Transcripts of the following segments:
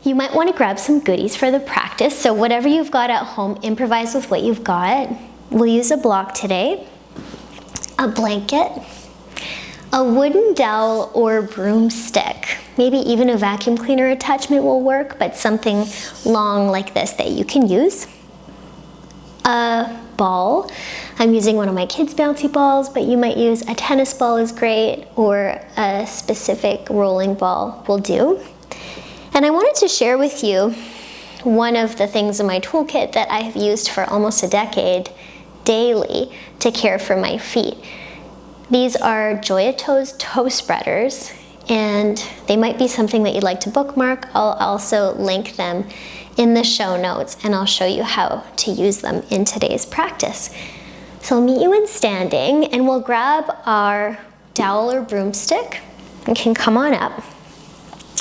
you might want to grab some goodies for the practice. So whatever you've got at home, improvise with what you've got. We'll use a block today, a blanket, a wooden dowel or broomstick. Maybe even a vacuum cleaner attachment will work, but something long like this that you can use. A ball. I'm using one of my kids' bouncy balls, but you might use a tennis ball is great, or a specific rolling ball will do. And I wanted to share with you one of the things in my toolkit that I have used for almost a decade daily to care for my feet. These are Joya Toes toe spreaders, and they might be something that you'd like to bookmark. I'll also link them in the show notes, and I'll show you how to use them in today's practice. So I'll meet you in standing, and we'll grab our dowel or broomstick. You can come on up.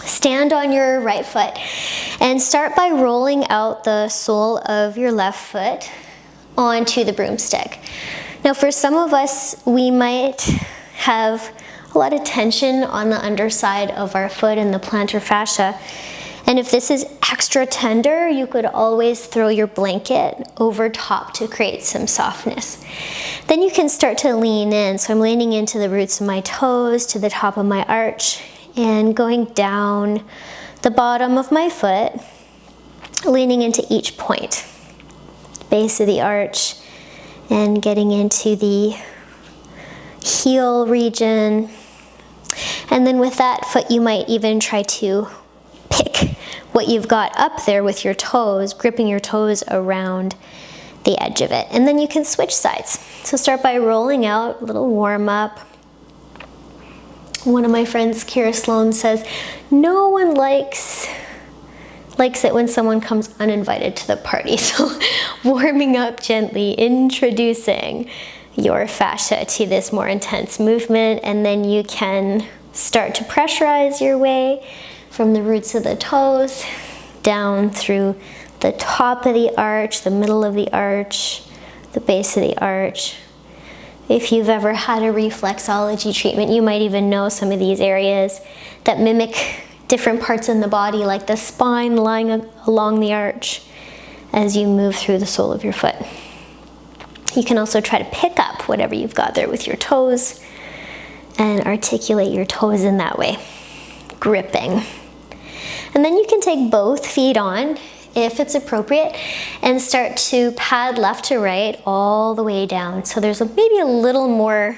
Stand on your right foot and start by rolling out the sole of your left foot onto the broomstick. Now for some of us, we might have a lot of tension on the underside of our foot in the plantar fascia. And if this is extra tender, you could always throw your blanket over top to create some softness. Then you can start to lean in. So I'm leaning into the roots of my toes to the top of my arch and going down the bottom of my foot, leaning into each point, base of the arch, and getting into the heel region. And then with that foot, you might even try to pick what you've got up there with your toes, gripping your toes around the edge of it. And then you can switch sides. So start by rolling out, a little warm up. One of my friends, Kira Sloan, says, no one likes it when someone comes uninvited to the party. So warming up gently, introducing your fascia to this more intense movement, and then you can start to pressurize your way from the roots of the toes down through the top of the arch, the middle of the arch, the base of the arch. If you've ever had a reflexology treatment, you might even know some of these areas that mimic different parts in the body, like the spine lying along the arch as you move through the sole of your foot. You can also try to pick up whatever you've got there with your toes and articulate your toes in that way, gripping. And then you can take both feet on, if it's appropriate, and start to pad left to right all the way down. So there's maybe a little more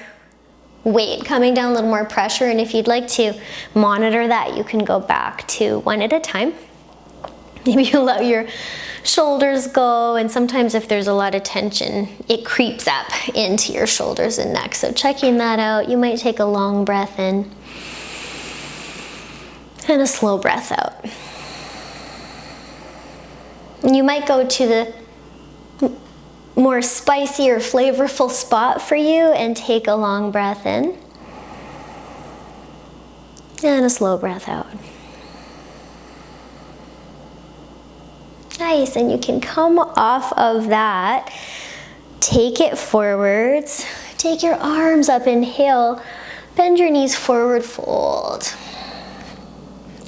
weight coming down, a little more pressure, and if you'd like to monitor that, you can go back to one at a time. Maybe you let your shoulders go, and sometimes if there's a lot of tension, it creeps up into your shoulders and neck. So checking that out, you might take a long breath in and a slow breath out. You might go to the more spicy or flavorful spot for you and take a long breath in and a slow breath out. Nice, and you can come off of that, take it forwards, take your arms up, inhale, bend your knees forward, fold.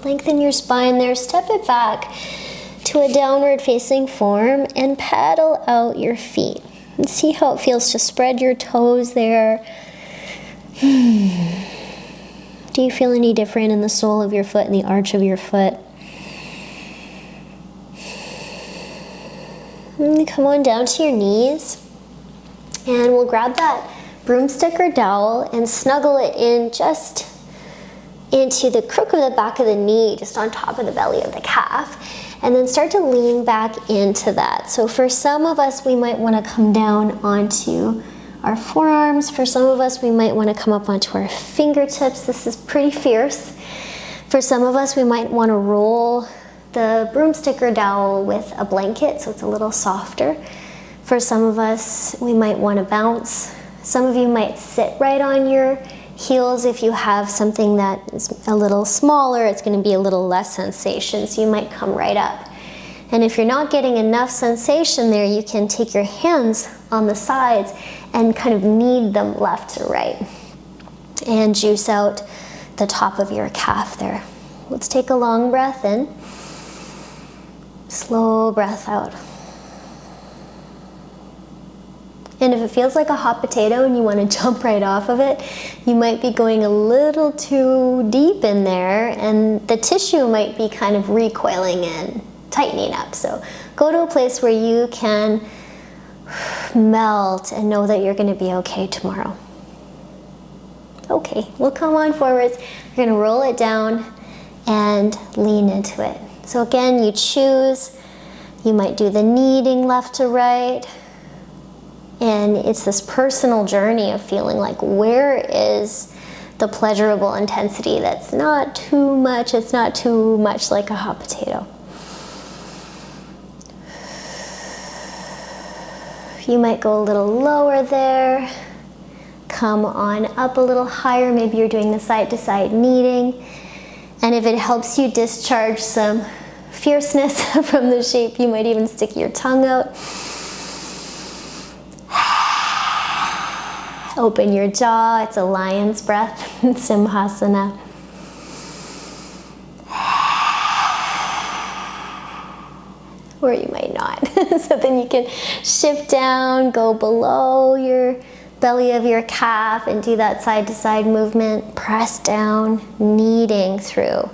Lengthen your spine there, step it back to a downward facing form and paddle out your feet. And see how it feels to spread your toes there. Do you feel any different in the sole of your foot and the arch of your foot? And come on down to your knees. And we'll grab that broomstick or dowel and snuggle it in just into the crook of the back of the knee, just on top of the belly of the calf. And then start to lean back into that. So for some of us, we might want to come down onto our forearms. For some of us, we might want to come up onto our fingertips. This is pretty fierce. For some of us, we might want to roll the broomstick or dowel with a blanket, so it's a little softer. For some of us, we might want to bounce. Some of you might sit right on your heels. If you have something that is a little smaller, it's going to be a little less sensation, so you might come right up. And if you're not getting enough sensation there, you can take your hands on the sides and kind of knead them left to right and juice out the top of your calf there. Let's take a long breath in Slow breath out. And if it feels like a hot potato and you want to jump right off of it, you might be going a little too deep in there and the tissue might be kind of recoiling and tightening up. So go to a place where you can melt and know that you're going to be okay tomorrow. Okay, we'll come on forwards. You're going to roll it down and lean into it. So again, you choose. You might do the kneading left to right. And it's this personal journey of feeling like, where is the pleasurable intensity that's not too much, it's not too much like a hot potato. You might go a little lower there, come on up a little higher, maybe you're doing the side to side kneading. And if it helps you discharge some fierceness from the shape, you might even stick your tongue out. Open your jaw, it's a lion's breath, Simhasana. Or you might not. So then you can shift down, go below your belly of your calf and do that side to side movement. Press down, kneading through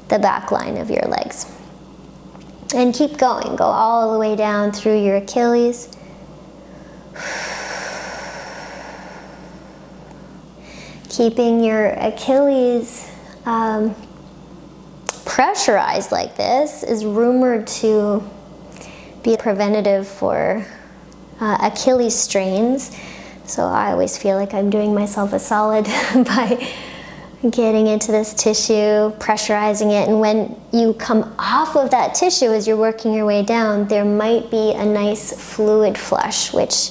the back line of your legs. And keep going, go all the way down through your Achilles. Keeping your Achilles pressurized like this is rumored to be preventative for Achilles strains. So I always feel like I'm doing myself a solid by getting into this tissue, pressurizing it. And when you come off of that tissue as you're working your way down, there might be a nice fluid flush, which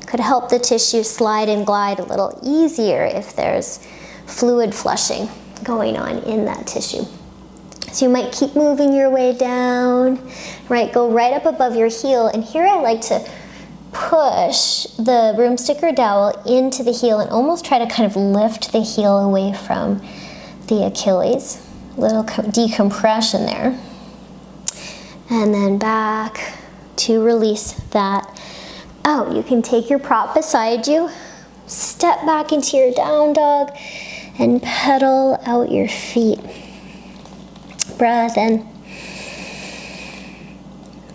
could help the tissue slide and glide a little easier if there's fluid flushing going on in that tissue. So you might keep moving your way down, right? Go right up above your heel. And here I like to push the broomstick or dowel into the heel and almost try to kind of lift the heel away from the Achilles. A little decompression there. And then back to release that out. You can take your prop beside you, step back into your down dog, and pedal out your feet. Breath in,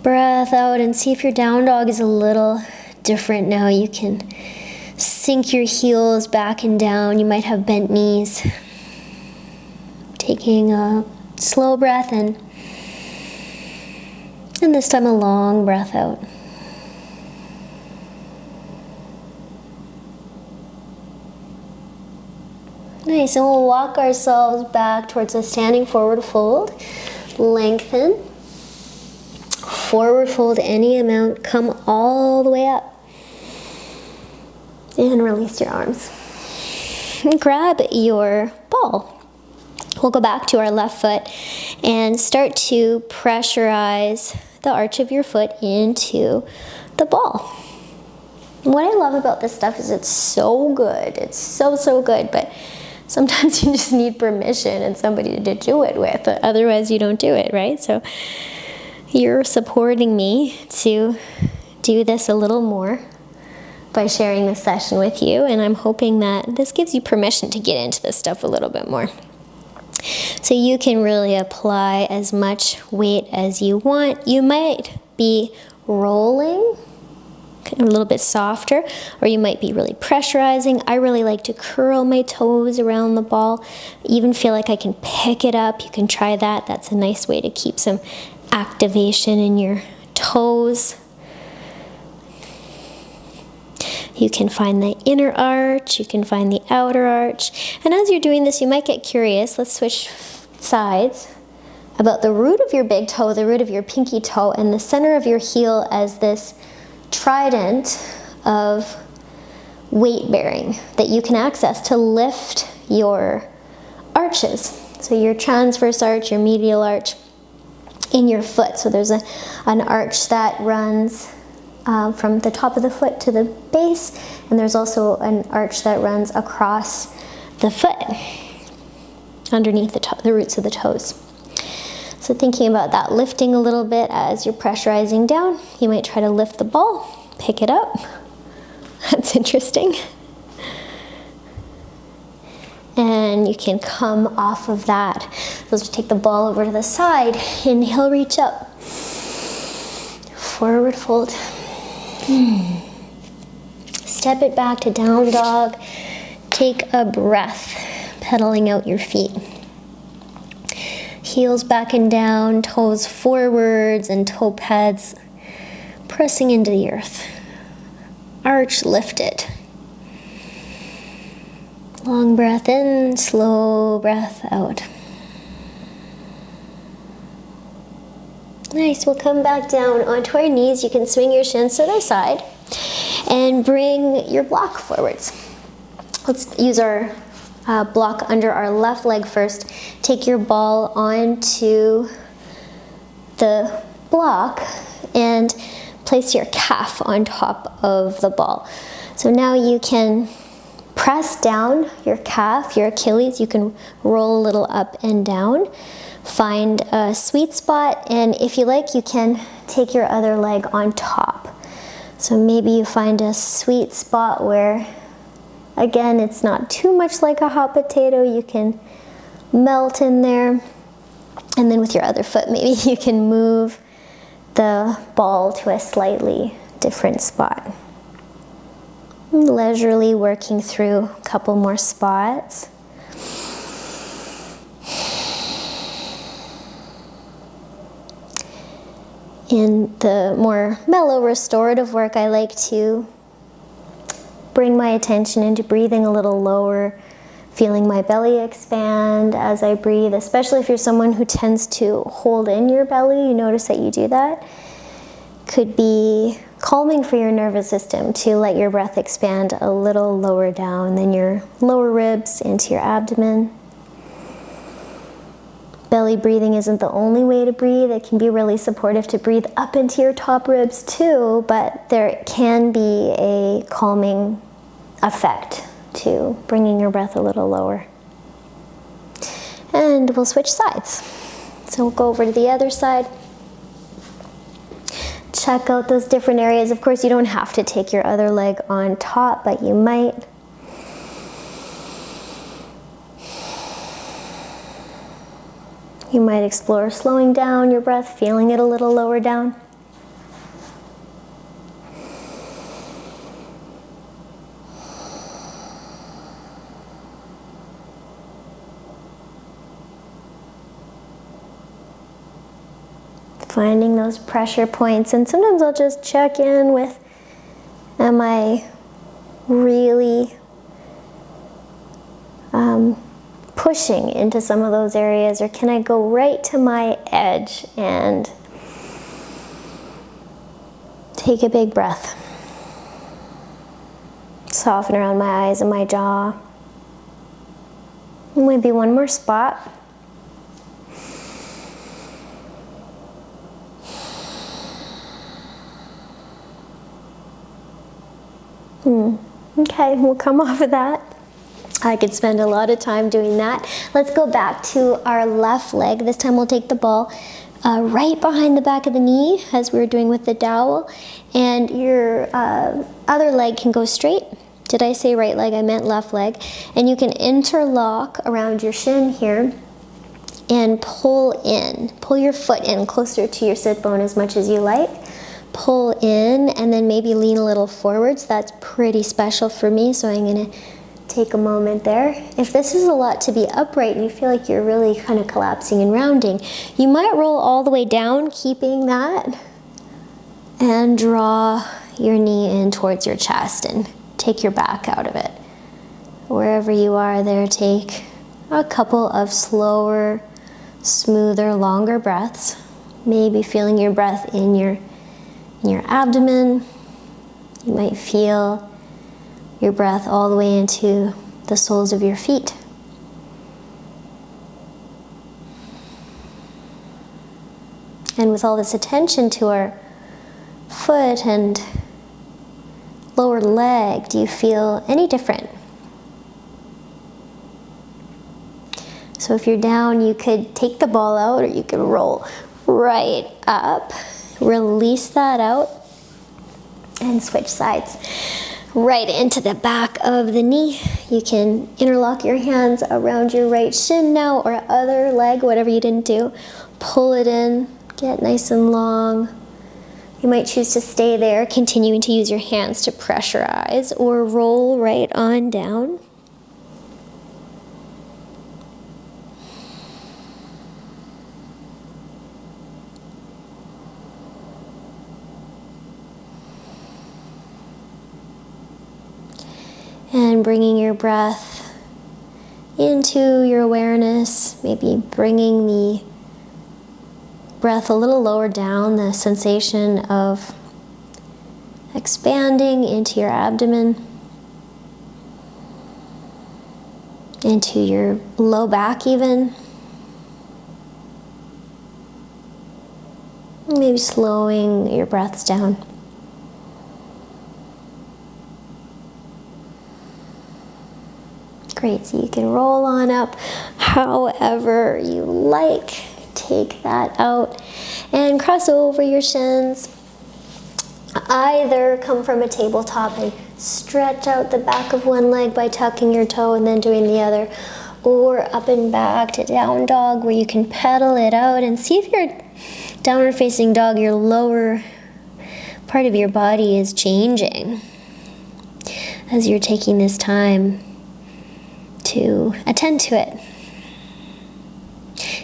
breath out, and see if your down dog is a little different now. You can sink your heels back and down. You might have bent knees. Taking a slow breath in, and this time a long breath out. Nice, and we'll walk ourselves back towards a standing forward fold. Lengthen. Forward fold any amount. Come all the way up. And release your arms. And grab your ball. We'll go back to our left foot and start to pressurize the arch of your foot into the ball. What I love about this stuff is it's so good. It's so good, but sometimes you just need permission and somebody to do it with. Otherwise, you don't do it, right? So you're supporting me to do this a little more by sharing this session with you. And I'm hoping that this gives you permission to get into this stuff a little bit more. So you can really apply as much weight as you want. You might be rolling a little bit softer, or you might be really pressurizing. I really like to curl my toes around the ball, even feel like I can pick it up. You can try that. That's a nice way to keep some activation in your toes. You can find the inner arch, you can find the outer arch. And as you're doing this, you might get curious. Let's switch sides. About the root of your big toe, the root of your pinky toe, and the center of your heel as this trident of weight bearing that you can access to lift your arches. So your transverse arch, your medial arch in your foot. So there's an arch that runs from the top of the foot to the base, and there's also an arch that runs across the foot underneath the roots of the toes. So thinking about that lifting a little bit as you're pressurizing down, you might try to lift the ball, pick it up. That's interesting. And you can come off of that. So just take the ball over to the side. Inhale, reach up. Forward fold. Step it back to down dog. Take a breath, pedaling out your feet. Heels back and down, toes forwards and toe pads pressing into the earth. Arch lifted. Long breath in, slow breath out. Nice, we'll come back down onto our knees. You can swing your shins to the side and bring your block forwards. Let's use our block under our left leg first. Take your ball onto the block and place your calf on top of the ball. So now you can press down your calf, your Achilles. You can roll a little up and down. Find a sweet spot, and if you like, you can take your other leg on top. So maybe you find a sweet spot where, again, it's not too much like a hot potato. You can melt in there. And then with your other foot, maybe you can move the ball to a slightly different spot. Leisurely working through a couple more spots. In the more mellow restorative work, I like to bring my attention into breathing a little lower, feeling my belly expand as I breathe, especially if you're someone who tends to hold in your belly. You notice that you do that. Could be calming for your nervous system to let your breath expand a little lower down than your lower ribs into your abdomen. Belly breathing isn't the only way to breathe. It can be really supportive to breathe up into your top ribs too, but there can be a calming effect to bringing your breath a little lower. And we'll switch sides. So we'll go over to the other side. Check out those different areas. Of course, you don't have to take your other leg on top, but you might. You might explore slowing down your breath, feeling it a little lower down. Finding those pressure points, and sometimes I'll just check in with, am I really pushing into some of those areas, or can I go right to my edge and take a big breath? Soften around my eyes and my jaw. Maybe one more spot. Okay, we'll come off of that. I could spend a lot of time doing that. Let's go back to our left leg. This time we'll take the ball right behind the back of the knee, as we were doing with the dowel, and your other leg can go straight. Did I say right leg? I meant left leg. And you can interlock around your shin here and pull in. Pull your foot in closer to your sit bone as much as you like. Pull in and then maybe lean a little forwards. That's pretty special for me, so I'm gonna take a moment there. If this is a lot to be upright and you feel like you're really kind of collapsing and rounding, you might roll all the way down, keeping that, and draw your knee in towards your chest and take your back out of it. Wherever you are there, take a couple of slower, smoother, longer breaths. Maybe feeling your breath in your abdomen. You might feel your breath all the way into the soles of your feet. And with all this attention to our foot and lower leg, do you feel any different? So if you're down, you could take the ball out, or you could roll right up. Release that out and switch sides. Right into the back of the knee. You can interlock your hands around your right shin now, or other leg, whatever you didn't do. Pull it in, get nice and long. You might choose to stay there, continuing to use your hands to pressurize, or roll right on down. And bringing your breath into your awareness, maybe bringing the breath a little lower down, the sensation of expanding into your abdomen, into your low back even. Maybe slowing your breaths down. Great, so you can roll on up however you like. Take that out and cross over your shins. Either come from a tabletop and stretch out the back of one leg by tucking your toe and then doing the other, or up and back to down dog, where you can pedal it out and see if your downward facing dog, your lower part of your body is changing as you're taking this time to attend to it.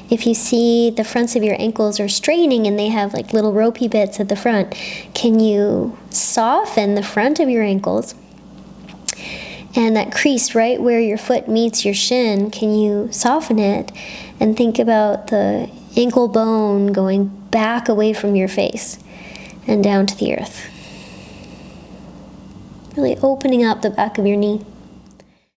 If you see the fronts of your ankles are straining and they have like little ropey bits at the front, can you soften the front of your ankles? And that crease right where your foot meets your shin, can you soften it and think about the ankle bone going back away from your face and down to the earth? Really opening up the back of your knee.